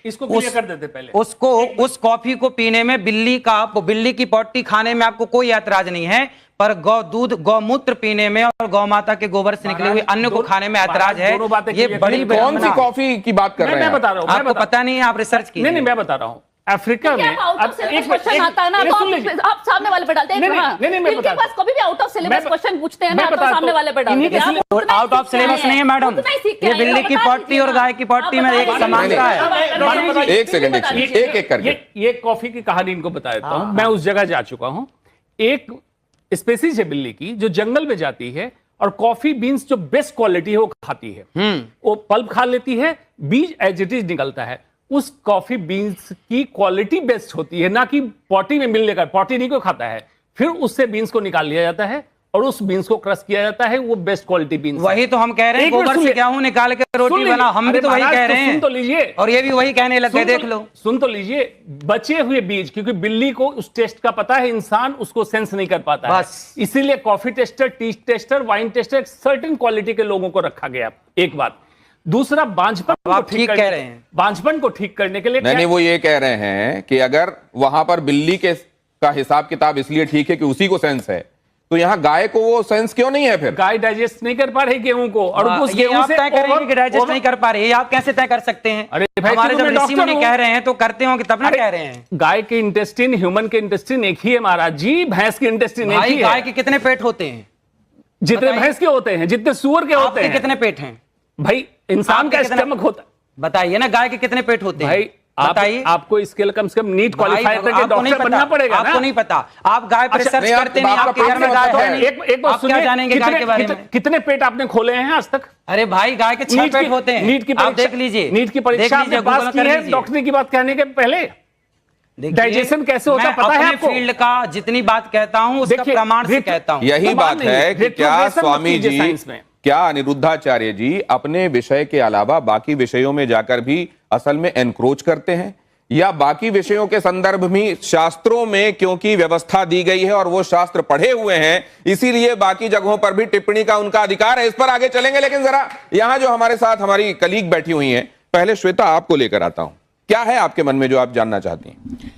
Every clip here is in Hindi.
इसको क्लियर कर देते पहले। उसको उस कॉफी को पीने में बिल्ली की पॉटी खाने में आपको कोई ऐतराज नहीं है, पर गौ दूध गौमूत्र पीने में और गौ माता के गोबर से निकले हुए अन्न को खाने में ऐतराज है। ये बड़ी कौन सी कॉफी की बात कर रहे हैं? मैं बता रहा हूँ, आपको पता नहीं है, आप रिसर्च कीजिए। नहीं, मैं बता रहा हूँ। अफ्रीका में क्वेश्चन आता है ना, तो आप सामने वाले पे डालते हैं। इनके पास कभी भी आउट ऑफ सिलेबस क्वेश्चन पूछते हैं ना, तो सामने वाले पे डालते हैं। आउट ऑफ सिलेबस नहीं है मैडम, ये बिल्ली की पॉटी और गाय की पॉटी में एक समानता है। एक सेकंड, एक करके ये कॉफी की कहानी इनको बता देता हूँ। मैं उस जगह जा चुका हूँ। एक स्पेसीज है बिल्ली की जो जंगल में जाती है और कॉफी बीन्स जो बेस्ट क्वालिटी है वो खाती है। वो पल्प खा लेती है, बीज एज इट इज निकलता है। उस कॉफी बीन्स की क्वालिटी बेस्ट होती है, ना कि पॉटी में मिलने का। पॉटी नहीं को खाता है, फिर उससे बीन्स को निकाल लिया जाता है और उस बीन्स को क्रश किया जाता है। वो बेस्ट क्वालिटी बीन्स। वही तो हम कह रहे हैं, गोबर से गेहूं निकाल के रोटी बना। हम भी तो वही कह रहे हैं। सुन तो लीजिए, और ये भी वही कहने लगे। देख लो, सुन तो लीजिए। बचे हुए बीज, क्योंकि बिल्ली को उस टेस्ट का पता है, इंसान उसको सेंस नहीं कर पाता है, इसीलिए coffee tester, T tester, wine taster, certain quality के लोगों को रखा गया। एक बात। दूसरा, बांझपन को ठीक कह रहे हैं। बांझपन को ठीक करने के लिए नहीं, वो ये कह रहे हैं कि अगर वहां पर बिल्ली का हिसाब किताब इसलिए ठीक है कि उसी को सेंस है, तो यहाँ गाय को वो सेंस क्यों नहीं है? फिर गाय डाइजेस्ट नहीं कर पा रही गेहूं को, और उस गेहूं से तय करेंगे कि डाइजेस्ट नहीं कर पा रही है। आप कैसे तय कर सकते हैं? अरे भाई, हमारे जब ऋषि मुनि कह रहे हैं तो करते हो कि तब ना कह रहे हैं। गाय के इंटेस्टिन, ह्यूमन के इंटेस्टिन एक ही है महाराज जी। भैंस के इंटेस्टिन एक ही है। गाय के कितने पेट होते हैं? जितने भैंस के होते हैं, जितने सुअर के होते हैं। कितने पेट हैं भाई? इंसान का स्टमक होता है। बताइए ना, गाय के कितने पेट होते हैं भाई? बताइए। आपको इसके लिए कम से कम नीट क्वालिफाई करके डॉक्टर बनना पड़ेगा ना। आपको नहीं पता, आप गाय पर रिसर्च करते नहीं। आपके घर में गाय है। एक बात सुनिए, जानेंगे गाय के बारे में। कितने पेट आपने खोले हैं आज तक? अरे भाई, गाय के 6 पेट होते हैं। नीट की आप देख लीजिए, नीट की परीक्षा आपने पास की है डॉक्टरी की बात कहने के पहले। डाइजेशन कैसे होता पता है आपको? फील्ड का जितनी बात कहता हूँ उसका प्रमाण से कहता हूँ। यही बात है कि क्या स्वामी जी, क्या अनिरुद्धाचार्य जी अपने विषय के अलावा बाकी विषयों में जाकर भी असल में एनक्रोच करते हैं, या बाकी विषयों के संदर्भ में शास्त्रों में क्योंकि व्यवस्था दी गई है और वो शास्त्र पढ़े हुए हैं, इसीलिए बाकी जगहों पर भी टिप्पणी का उनका अधिकार है? इस पर आगे चलेंगे, लेकिन जरा यहां जो हमारे साथ हमारी कलीग बैठी हुई हैं, पहले श्वेता आपको लेकर आता हूं। क्या है आपके मन में जो आप जानना चाहती हैं?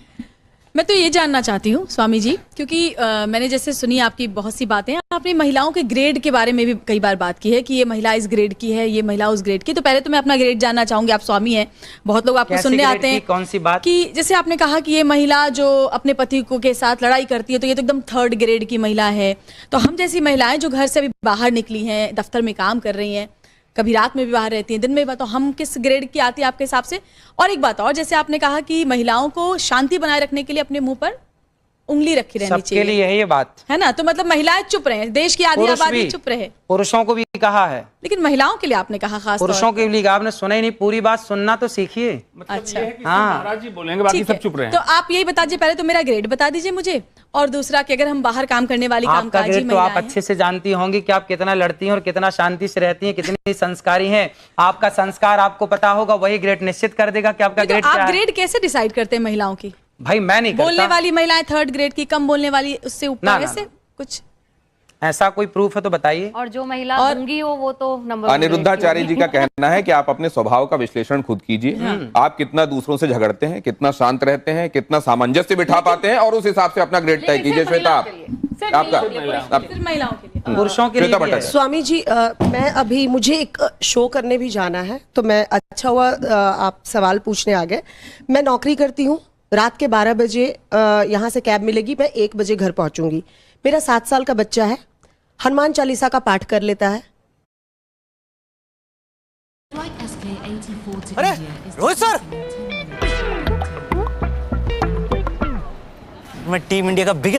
मैं तो ये जानना चाहती हूँ स्वामी जी, क्योंकि मैंने जैसे सुनी आपकी बहुत सी बातें, आपने महिलाओं के ग्रेड के बारे में भी कई बार बात की है कि ये महिला इस ग्रेड की है, ये महिला उस ग्रेड की। तो पहले तो मैं अपना ग्रेड जानना चाहूंगी। आप स्वामी हैं, बहुत लोग आपको सुनने आते हैं। कौन सी बात? कि जैसे आपने कहा कि ये महिला जो अपने पति को के साथ लड़ाई करती है, तो ये तो एकदम 3rd ग्रेड की महिला है। तो हम जैसी महिलाएं जो घर से अभी बाहर निकली हैं, दफ्तर में काम कर रही हैं, कभी रात में भी बाहर रहती हैं, दिन में भी, तो हम किस ग्रेड की आती है आपके हिसाब से? और एक बात और, जैसे आपने कहा कि महिलाओं को शांति बनाए रखने के लिए अपने मुंह पर उंगली रखी रहनी चाहिए, सबके लिए है ये बात, है ना? तो मतलब महिलाएं चुप रहे, देश की आधी आबादी चुप रहे। पुरुषों को भी कहा है, लेकिन महिलाओं के लिए आपने कहा खास पुरुषों के लिए आपने सुना ही नहीं। पूरी बात सुनना तो सीखिए। अच्छा, हाँ, महाराज जी बोलेंगे, बाकी सब चुप रहे। तो आप यही बता दीजिए, पहले तो मेरा ग्रेड बता दीजिए मुझे, और दूसरा कि अगर हम बाहर काम करने वाली कामकाजी महिलाएं, तो आप अच्छे से जानती होंगी कि आप कितना लड़ती हैं और कितना शांति से रहती हैं, कितनी संस्कारी हैं। आपका संस्कार आपको पता होगा, वही ग्रेड निश्चित कर देगा कि आपका ग्रेड क्या है। आप ग्रेड कैसे डिसाइड करते हैं महिलाओं की? भाई मैं नहीं करता। बोलने वाली महिलाएं 3rd ग्रेड की, कम बोलने वाली उससे ऊपर, ऐसे कुछ ऐसा कोई प्रूफ है तो बताइए। और जो महिला गूंगी हो वो तो नंबर। अनिरुद्धाचार्य जी का कहना है कि आप अपने स्वभाव का विश्लेषण खुद कीजिए। आप कितना दूसरों से झगड़ते हैं, कितना शांत रहते हैं, कितना सामंजस्य बिठा पाते हैं, और उस हिसाब से अपना ग्रेड तय कीजिए। श्वेता, आपका महिलाओं के लिए, पुरुषों के लिए। स्वामी जी, मैं अभी मुझे एक शो करने भी जाना है, तो मैं अच्छा हुआ आप सवाल पूछने आ गए। मैं नौकरी करती हूँ, रात के 12 बजे यहाँ से कैब मिलेगी, मैं 1 बजे घर पहुंचूंगी। मेरा 7 साल का बच्चा है, हनुमान चालीसा का पाठ कर लेता है। अरे रोहित सर, मैं टीम इंडिया का बिगेस्ट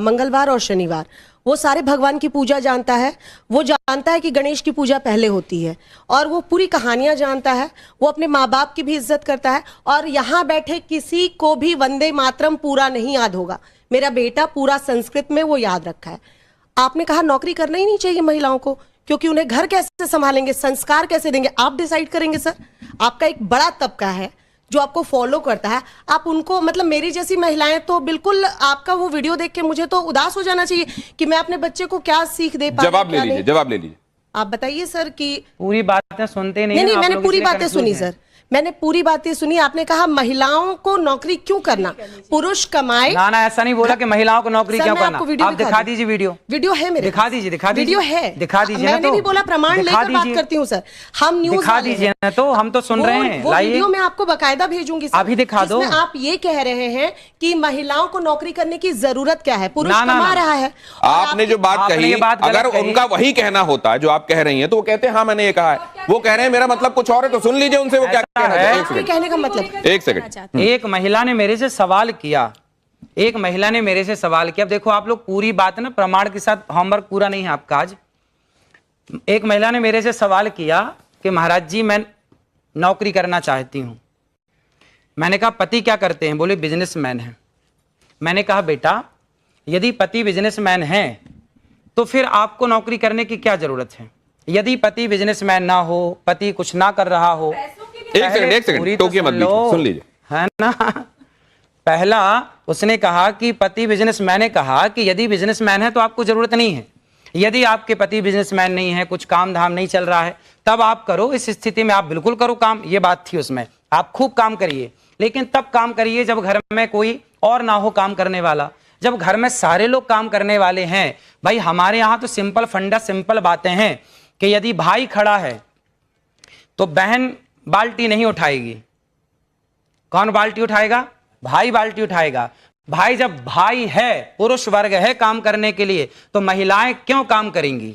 मंगलवार और शनिवार वो सारे भगवान की पूजा जानता है। वो जानता है कि गणेश की पूजा पहले होती है, और वो पूरी कहानियां जानता है। वो अपने माँ बाप की भी इज्जत करता है, और यहाँ बैठे किसी को भी वंदे मातरम पूरा नहीं याद होगा। मेरा बेटा पूरा संस्कृत में वो याद रखा है। आपने कहा नौकरी करना ही नहीं चाहिए महिलाओं को, क्योंकि उन्हें घर कैसे संभालेंगे, संस्कार कैसे देंगे, आप डिसाइड करेंगे। सर, आपका एक बड़ा तबका है जो आपको फॉलो करता है, आप उनको, मतलब मेरी जैसी महिलाएं तो बिल्कुल, आपका वो वीडियो देख के मुझे तो उदास हो जाना चाहिए कि मैं अपने बच्चे को क्या सीख दे पाऊं। जवाब ले लीजिए, जवाब ले लीजिए। आप बताइए सर कि पूरी बातें सुनते नहीं। नहीं, मैंने पूरी बातें सुनी सर। मैंने पूरी बात ये सुनी। आपने कहा महिलाओं को नौकरी क्यों करना, पुरुष कमाए। ना ऐसा नहीं बोला कि महिलाओं को नौकरी क्यों करना। आप दिखा दीजिए वीडियो है मेरे, दिखा दीजिए वीडियो है, दिखा दीजिए। मैंने भी बोला प्रमाण लेकर बात करती हूँ सर। हम न्यूज़ दिखा दीजिए ना, तो हम तो सुन रहे हैं। वो वीडियो मैं आपको बकायदा भेजूंगी सर, अभी दिखा दो। आप ये कह रहे हैं कि महिलाओं को नौकरी करने की जरूरत क्या है, पुरुष कमा रहा है। आपने जो बात कही, अगर उनका वही कहना होता है जो आप कह रही हैं, तो वो कहते हैं हाँ मैंने ये कहा है। वो कह रहे हैं मेरा मतलब कुछ और है, तो सुन लीजिए उनसे वो क्या कहना है। कहने का मतलब, एक सेकंड। एक महिला ने मेरे से सवाल किया, एक महिला ने मेरे से सवाल किया। अब देखो आप लोग पूरी बात ना प्रमाण के साथ, होमवर्क पूरा नहीं है आपका आज। एक महिला ने मेरे से सवाल किया कि महाराज जी मैं नौकरी करना चाहती हूं। मैंने कहा पति क्या करते हैं? बोले बिजनेसमैन है। मैंने कहा बेटा यदि पति बिजनेसमैन है तो फिर आपको नौकरी करने की क्या जरूरत है? यदि पति बिजनेसमैन ना हो, पति कुछ ना कर रहा हो, एक सेकंड टोकिए मत बीच, सुन लीजिए, है ना। पहला उसने कहा कि पति बिजनेसमैन ने कहा कि यदि बिजनेसमैन है तो आपको जरूरत नहीं है। यदि आपके पति बिजनेसमैन नहीं है, कुछ काम धाम नहीं चल रहा है, तब आप करो। इस स्थिति में आप बिल्कुल करो काम, ये बात थी उसमें। आप खूब काम करिए, लेकिन तब काम करिए जब घर में कोई और ना हो काम करने वाला। जब घर में सारे लोग काम करने वाले हैं, भाई हमारे यहां तो सिंपल फंडा, सिंपल बातें हैं कि यदि भाई खड़ा है तो बहन बाल्टी नहीं उठाएगी। कौन बाल्टी उठाएगा? भाई बाल्टी उठाएगा। भाई जब भाई है, पुरुष वर्ग है काम करने के लिए, तो महिलाएं क्यों काम करेंगी?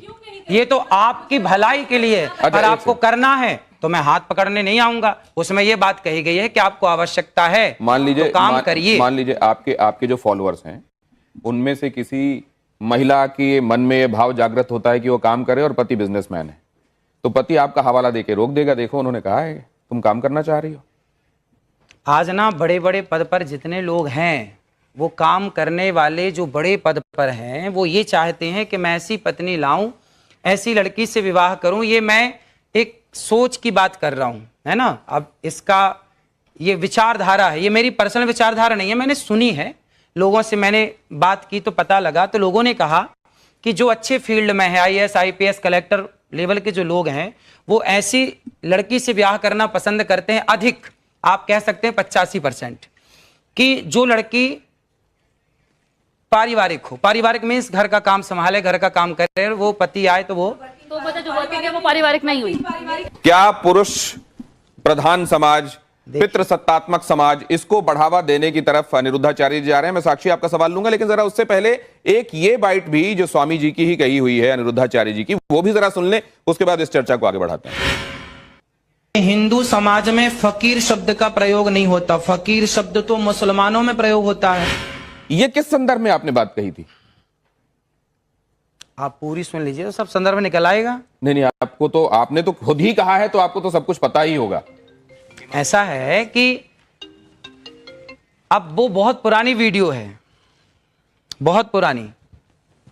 ये तो आपकी भलाई के लिए। अगर आपको करना है तो मैं हाथ पकड़ने नहीं आऊंगा। उसमें ये बात कही गई है कि आपको आवश्यकता है, मान लीजिए तो काम करिए। मान लीजिए आपके जो फॉलोअर्स हैं उनमें से किसी महिला के मन में ये भाव जागृत होता है कि वो काम करे और पति बिजनेसमैन है, तो पति आपका हवाला देके रोक देगा, देखो उन्होंने कहा है तुम काम करना चाह रही हो। आज ना बड़े बड़े पद पर जितने लोग हैं, वो काम करने वाले जो बड़े पद पर हैं, वो ये चाहते हैं कि मैं ऐसी पत्नी लाऊं, ऐसी लड़की से विवाह करूं। ये मैं एक सोच की बात कर रहा हूं, है ना। अब इसका ये विचारधारा है, ये मेरी पर्सनल विचारधारा नहीं है, मैंने सुनी है, लोगों से मैंने बात की तो पता लगा। तो लोगों ने कहा कि जो अच्छे फील्ड में है, IAS IPS कलेक्टर लेवल के जो लोग हैं, वो ऐसी लड़की से ब्याह करना पसंद करते हैं। अधिक आप कह सकते हैं 85%, कि जो लड़की पारिवारिक हो। पारिवारिक मीन्स घर का काम संभाले, घर का काम करे, वो पति आए तो वो जो वर्किंग है वो पारिवारिक नहीं हुई। क्या पुरुष प्रधान समाज, पितृसत्तात्मक समाज, इसको बढ़ावा देने की तरफ अनिरुद्धाचार्य जी जा रहे हैं? मैं साक्षी आपका सवाल लूंगा, लेकिन जरा उससे पहले एक ये बाइट भी जो स्वामी जी की ही कही हुई है, अनिरुद्धाचार्य जी की, वो भी जरा सुन लें, उसके बाद इस चर्चा को आगे बढ़ाते हैं। हिंदू समाज में फकीर शब्द का प्रयोग नहीं होता। फकीर शब्द तो मुसलमानों में प्रयोग होता है। ये किस संदर्भ में आपने बात कही थी? आप पूरी सुन लीजिए तो सब संदर्भ निकल आएगा। नहीं, आपने तो खुद ही कहा है, तो आपको तो सब कुछ पता ही होगा। ऐसा है कि अब वो बहुत पुरानी वीडियो है, बहुत पुरानी।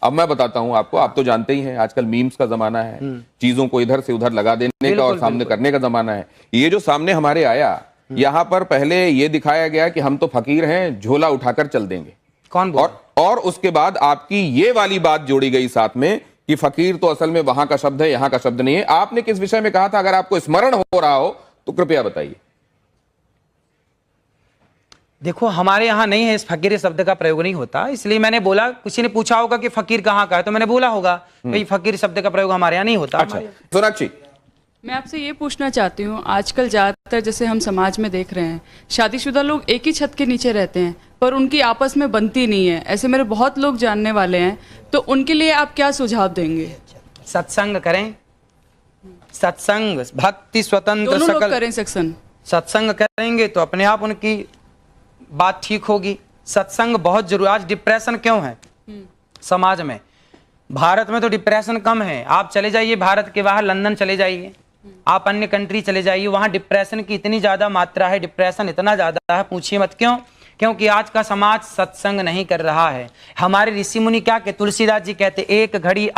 अब मैं बताता हूं आपको, आप तो जानते ही हैं आजकल मीम्स का जमाना है, चीजों को इधर से उधर लगा देने का और सामने करने का जमाना है। ये जो सामने हमारे आया, यहां पर पहले ये दिखाया गया कि हम तो फकीर हैं, झोला उठाकर चल देंगे। कौन बोल? और उसके बाद आपकी ये वाली बात जोड़ी गई साथ में कि फकीर तो असल में वहां का शब्द है, यहां का शब्द नहीं है। आपने किस विषय में कहा था? अगर आपको स्मरण हो रहा हो तो कृपया बताइए। देखो हमारे यहाँ नहीं है, इस फकीर शब्द का प्रयोग नहीं होता, इसलिए मैंने बोला। किसी ने पूछा होगा कि फकीर कहाँ का है, तो मैंने बोला होगा भाई फकीर शब्द का प्रयोग हमारे यहाँ नहीं होता। अच्छा सोनाक्षी, मैं आपसे ये पूछना चाहती हूँ, आजकल ज़्यादातर जैसे हम समाज में देख रहे हैं, शादीशुदा लोग एक ही छत के नीचे रहते हैं पर उनकी आपस में बनती नहीं है। ऐसे मेरे बहुत लोग जानने वाले हैं, तो उनके लिए आप क्या सुझाव देंगे? सत्संग करें, सत्संग, भक्ति, स्वतंत्र, दोनों लोग सकल करें सत्संग। सत्संग करेंगे तो अपने आप उनकी बात ठीक होगी। सत्संग बहुत जरूरी। आज डिप्रेशन क्यों है समाज में? भारत में तो डिप्रेशन कम है। आप चले जाइए भारत के बाहर, लंदन चले जाइए, आप अन्य कंट्री चले जाइए, वहां डिप्रेशन की इतनी ज्यादा मात्रा है, डिप्रेशन इतना ज्यादा है, पूछिए मत। क्यों? क्योंकि आज का समाज सत्संग नहीं कर रहा है। हमारे ऋषि मुनि क्या कहते? तुलसीदास जी कहते, एक घड़ी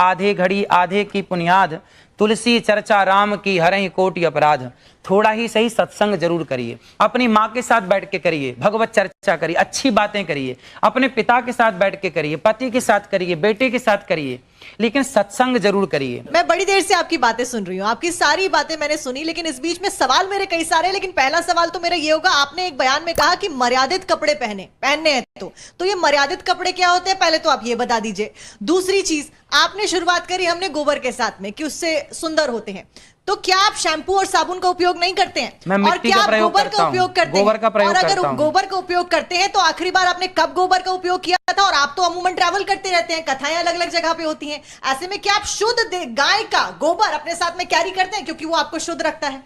आधे की पुनियाद, तुलसी चर्चा राम की हरहि कोटि अपराध। थोड़ा ही सही सत्संग जरूर करिए, अपनी माँ के साथ बैठ के करिए, भगवत चर्चा करिए, अच्छी बातें करिए, अपने पिता के साथ बैठ के करिए, पति के साथ करिए, बेटे के साथ करिए। लेकिन सत्संग जरूर करिए। मैं बड़ी देर से आपकी बातें सुन रही हूँ, आपकी सारी बातें मैंने सुनी, लेकिन इस बीच में सवाल मेरे कई सारे हैं। लेकिन पहला सवाल तो मेरा ये होगा, आपने एक बयान में कहा कि मर्यादित कपड़े पहनने हैं, तो ये मर्यादित कपड़े क्या होते हैं, पहले तो आप ये बता दीजिए। दूसरी चीज, आपने शुरुआत करी हमने गोबर के साथ में कि उससे सुंदर होते हैं, तो क्या आप शैम्पू और साबुन का उपयोग नहीं करते हैं? मैं और क्या आप गोबर का उपयोग करते हैं? गोबर का प्रयोग और अगर करता हूं। गोबर का उपयोग करते हैं तो आखिरी बार आपने कब गोबर का उपयोग किया था? और आप तो अमूमन ट्रैवल करते रहते हैं, कथाएं अलग अलग जगह पे होती हैं, ऐसे में क्या आप शुद्ध गाय का गोबर अपने साथ में कैरी करते हैं क्योंकि वो आपको शुद्ध रखता है?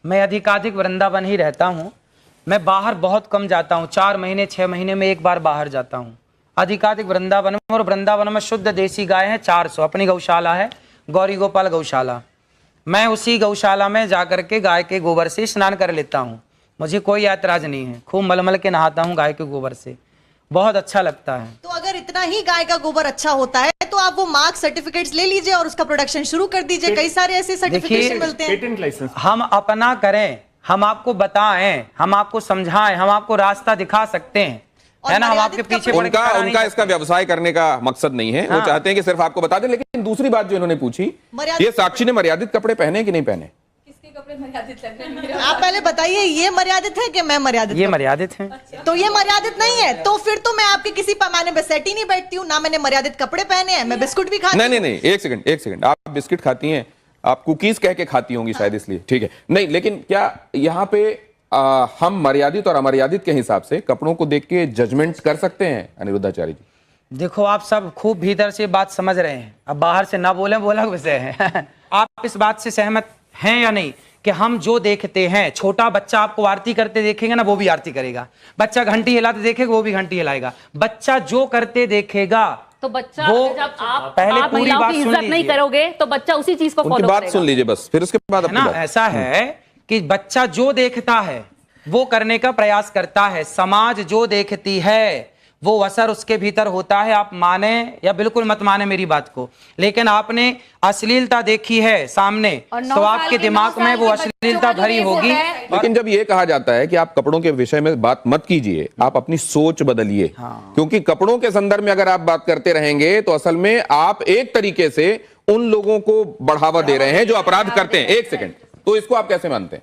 मैं अधिकाधिक वृंदावन ही रहता हूँ, मैं बाहर बहुत कम जाता हूँ, 4 महीने 6 महीने में एक बार बाहर जाता हूँ। अधिकाधिक वृंदावन में, और वृंदावन में शुद्ध देसी गाय है 400, अपनी गौशाला है गौरी गोपाल गौशाला। मैं उसी गौशाला में जाकर के गाय के गोबर से स्नान कर लेता हूँ, मुझे कोई ऐतराज नहीं है। खूब मलमल के नहाता हूँ गाय के गोबर से, बहुत अच्छा लगता है। तो अगर इतना ही गाय का गोबर अच्छा होता है तो आप वो मार्क सर्टिफिकेट्स ले लीजिए और उसका प्रोडक्शन शुरू कर दीजिए। कई सारे ऐसे सर्टिफिकेशन मिलते हैं। पेटेंट लाइसेंस हम अपना करें, हम आपको बताएं, हम आपको समझाएं, हम आपको रास्ता दिखा सकते हैं, है ना। हम आपके पीछे उनका इसका व्यवसाय करने का मकसद नहीं है। वो चाहते हैं कि सिर्फ आपको बता दें। लेकिन दूसरी बात जो इन्होंने पूछी, ये साक्षी ने मर्यादित कपड़े पहने कि नहीं पहने? किसके कपड़े मर्यादित लग रहे हैं? आप पहले बताइए, ये मर्यादित है कि मैं मर्यादित? ये मर्यादित है। तो ये मर्यादित नहीं है, तो फिर तो मैं आपके किसी पैमाने पे सेट ही नहीं बैठती हूँ ना। मैंने मर्यादित कपड़े पहने हैं, मैं बिस्कुट भी खाती हूँ। नहीं, एक सेकंड, आप बिस्किट खाती हैं, आप कुकीज कह के खाती होंगी शायद, इसलिए ठीक है। नहीं, लेकिन क्या यहाँ पे हम मर्यादित और अमर्यादित के हिसाब से कपड़ों को देख के जजमेंट कर सकते हैं अनिरुद्धाचार्य जी? देखो, आप सब खूब भीतर से बात समझ रहे हैं, अब बाहर से ना बोले बोला विषय है। आप इस बात से सहमत हैं या नहीं कि हम जो देखते हैं, छोटा बच्चा आपको आरती करते देखेगा ना, वो भी आरती करेगा। बच्चा घंटी हिलाते देखेगा, वो भी घंटी हिलाएगा। बच्चा जो करते देखेगा, तो बच्चा वो जब आप पहले पूरी महिलाओं बात की सुन इज्जत नहीं लीजिए। करोगे तो बच्चा उसी चीज को उनकी फॉलो बात करेगा। सुन लीजिए बस, फिर उसके बाद है ना। अपनी बात। ऐसा है कि बच्चा जो देखता है वो करने का प्रयास करता है, समाज जो देखती है वो असर उसके भीतर होता है। आप माने या बिल्कुल मत माने मेरी बात को, लेकिन आपने अश्लीलता देखी है सामने, तो आपके दिमाग में वो अश्लीलता भरी होगी। लेकिन जब ये कहा जाता है कि आप कपड़ों के विषय में बात मत कीजिए, आप अपनी सोच बदलिए। क्योंकि कपड़ों के संदर्भ में अगर आप बात करते रहेंगे तो असल में आप एक तरीके से उन लोगों को बढ़ावा दे रहे हैं जो अपराध करते हैं। एक सेकंड, तो इसको आप कैसे मानते हैं?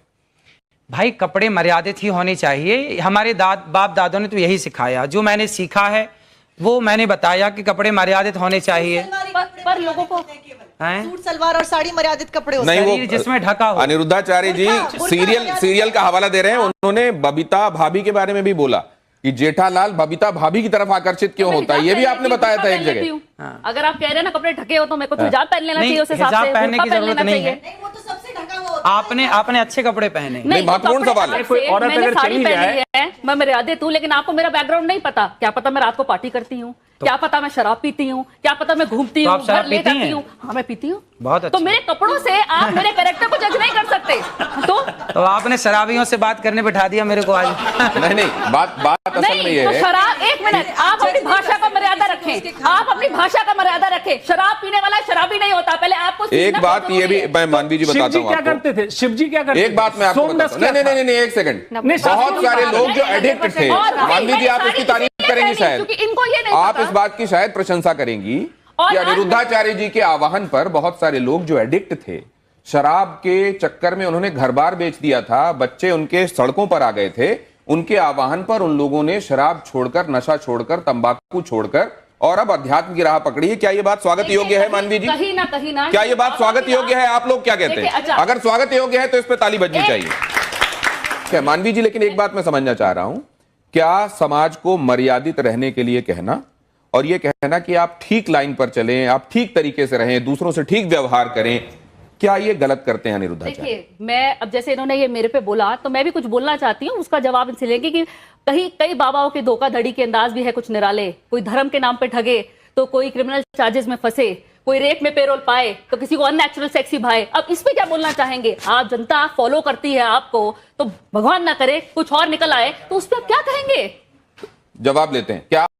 भाई, कपड़े मर्यादित ही होने चाहिए। हमारे बाप दादों ने तो यही सिखाया, जो मैंने सीखा है वो मैंने बताया कि कपड़े मर्यादित होने चाहिए। पर लोगों को सूट सलवार और साड़ी मर्यादित कपड़े होते नहीं, हैं। वो जिसमें ढका हो। अनिरुद्धाचार्य जी सीरियल का हवाला दे रहे हैं। उन्होंने बबीता भाभी के बारे में भी बोला कि जेठालाल बबीता भाभी की तरफ आकर्षित क्यों होता है, ये भी आपने बताया था एक जगह। अगर आप कह रहे हैं ना कपड़े ढके हो तो मेरे को तो हिजाब पहन लेना चाहिए, उस हिसाब से पहनने की जरूरत नहीं है। वो तो सबसे ढका हुआ होता है। आपने अच्छे कपड़े पहने। नहीं, महत्वपूर्ण सवाल है। कोई औरत मैंने अगर साड़ी चली पहनी जाए, है, मैं मर्यादित हूँ, लेकिन आपको मेरा बैकग्राउंड नहीं पता। क्या पता मैं रात को पार्टी करती हूँ, क्या पता मैं शराब पीती हूँ, क्या पता मैं घूमती हूँ, घर ले जाती हूँ। हाँ, मैं पीती हूँ। बहुत अच्छा। तो मेरे कपड़ों से आप मेरे कैरेक्टर को जज नहीं कर सकते। तो आपने शराबियों से बात करने बिठा दिया मेरे को आज। नहीं, बात असल में ये तो है। शराब, एक मिनट, आप अपनी भाषा का मर्यादा रखें, आप अपनी भाषा का मर्यादा रखें। शराब पीने वाला शराबी नहीं होता। पहले आपको एक बात ये भी मैं मानवी जी बताता हूँ क्या करते थे शिव जी, क्या करते एक बात मैं आपको बताता हूँ। नहीं, एक सेकंड। बहुत सारे लोग जो एडिक्ट थे, मानवी जी आप इसकी तारीफ करेंगी शायद, इनको ये नहीं आप इस बात की शायद प्रशंसा करेंगी कि अनिरुद्धाचार्य जी के आह्वान पर बहुत सारे लोग जो एडिक्ट थे, शराब के चक्कर में उन्होंने घर बार बेच दिया था, बच्चे उनके सड़कों पर आ गए थे, उनके आह्वान पर उन लोगों ने शराब छोड़कर, नशा छोड़कर, तंबाकू छोड़कर और अब अध्यात्म की राह पकड़ी है। क्या ये बात स्वागत योग्य है मानवी जी? कहीं ना क्या ये बात स्वागत योग्य है? आप लोग क्या कहते हैं? अगर स्वागत योग्य है तो इस पर ताली बजनी चाहिए। क्या मानवी जी, लेकिन एक बात मैं समझना चाह रहा हूं, क्या समाज को मर्यादित रहने के लिए कहना और ये कहना कि आप ठीक लाइन पर चलें, आप ठीक तरीके से रहें, दूसरों से ठीक व्यवहार करें, क्या ये गलत करते हैं अनिरुद्धाचार्य? देखिए, मैं अब जैसे इन्होंने ये मेरे पे बोला तो मैं भी कुछ बोलना चाहती हूँ, उसका जवाब इनसे लेंगे कि कई बाबाओं के धोखाधड़ी के अंदाज भी है कुछ निराले। कोई धर्म के नाम पे ठगे तो कोई क्रिमिनल चार्जेस में फंसे, कोई रेप में पेरोल पाए तो किसी को अननेचुरल सेक्सी भाए। अब इस पे क्या बोलना चाहेंगे? आप जनता फॉलो करती है आपको, तो भगवान ना करे कुछ और निकल आए तो उस पर आप क्या कहेंगे? जवाब लेते हैं। क्या